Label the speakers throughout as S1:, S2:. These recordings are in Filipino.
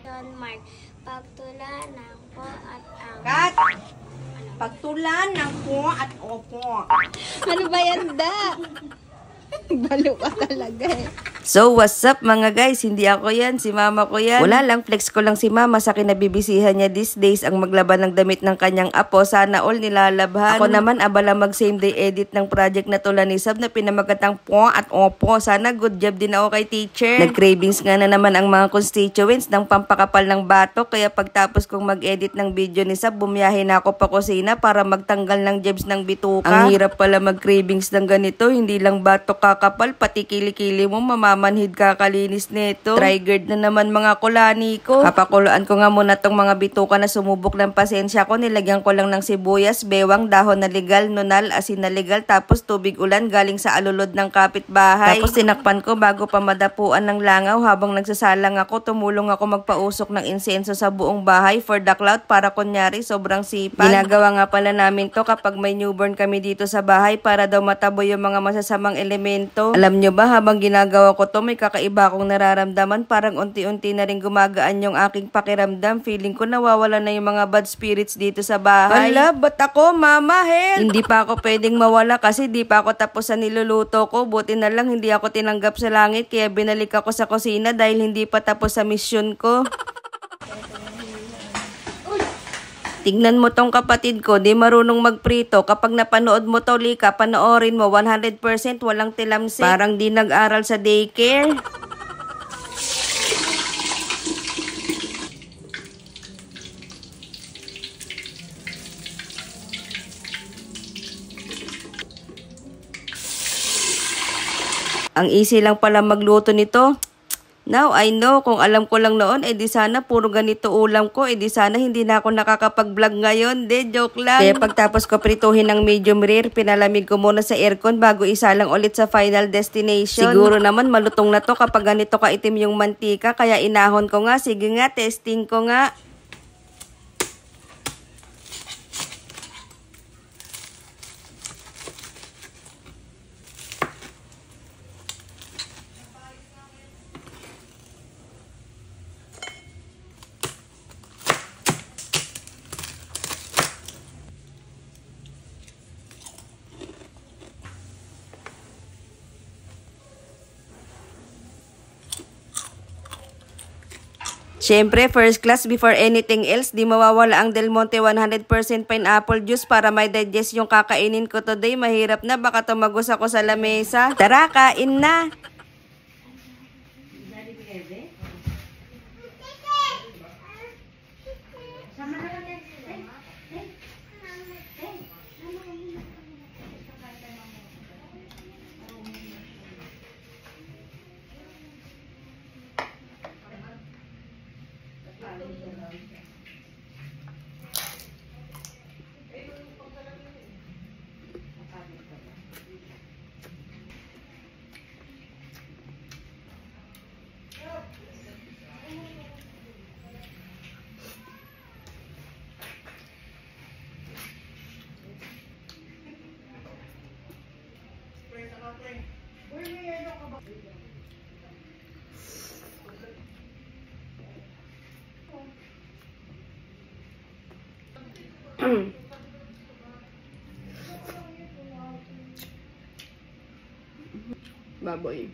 S1: question mark. Pagtula ng po at ang...
S2: Kat! Pagtulan ng po at opo.
S3: Ano ba yan, da? Balo ka talaga eh.
S4: So, what's up mga guys? Hindi ako yan, si mama ko yan. Wala lang, flex ko lang si mama sa kinabibisihan niya these days ang maglaban ng damit ng kanyang apo. Sana all nilalabhan. Ako naman, abala mag same day edit ng project na Tula ni Sab na pinamagatang po at opo. Sana good job din ako kay teacher. Nag-cravings nga na naman ang mga constituents ng pampakapal ng batok. Kaya pagtapos kong mag-edit ng video ni Sab, bumiyahe na ako pa kusina para magtanggal ng jebs ng bituka. Ang hirap pala mag-cravings ng ganito. Hindi lang batok kakapal, pati kilikili mo mamamanhid kakalinis nito. Triggered na naman mga kulani ko. Papakuloan ko nga muna tong mga bituka na sumubok ng pasensya ko. Nilagyan ko lang ng sibuyas, bewang, dahon na legal, nunal, asin na legal, tapos tubig ulan galing sa alulod ng kapitbahay. Tapos tinakpan ko bago pa madapuan ng langaw. Habang nagsasalang ako, tumulong ako magpausok ng insenso sa buong bahay for the cloud para kunyari sobrang sipag. Ginagawa nga pala namin to kapag may newborn kami dito sa bahay para daw matabo yung mga masasamang elemento. Alam nyo ba, habang ginagawa ko to, may kakaiba akong nararamdaman. Parang unti-unti na rin gumagaan yung aking pakiramdam. Feeling ko nawawala na yung mga bad spirits dito sa bahay. Hala, ba't ako, mama, help? Hindi pa ako pwedeng mawala kasi di pa ako tapos sa niluluto ko. Buti na lang hindi ako tinanggap sa langit kaya binalik ako sa kusina dahil hindi pa tapos sa mission ko. Tignan mo tong kapatid ko, di marunong magprito. Kapag napanood mo to, Lika, panoorin mo, 100% walang tilamsik. Parang di nag-aral sa daycare. Ang easy lang pala magluto nito. Now, I know, kung alam ko lang noon, di sana puro ganito ulam ko, di sana hindi na ako nakakapag-vlog ngayon, joke lang. Kaya pagtapos ko prituhin ng medium rare, pinalamig ko muna sa aircon bago isalang ulit sa final destination. Siguro naman malutong na to kapag ganito kaitim yung mantika, kaya inahon ko nga, sige nga, testing ko nga. Siyempre, first class before anything else, di mawawala ang Del Monte 100% pineapple juice para may digest yung kakainin ko today. Mahirap na, baka tumagos ako sa lamesa. Tara, kain na! Baboy.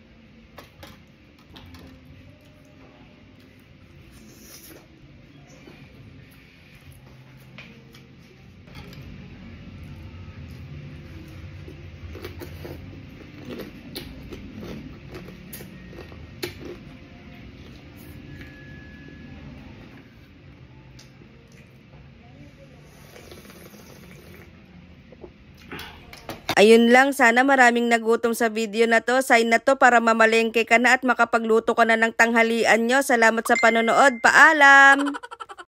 S4: Ayun lang, sana maraming nagutom sa video na to. Sign na to para mamalengke ka na at makapagluto ka na ng tanghalian nyo. Salamat sa panonood. Paalam!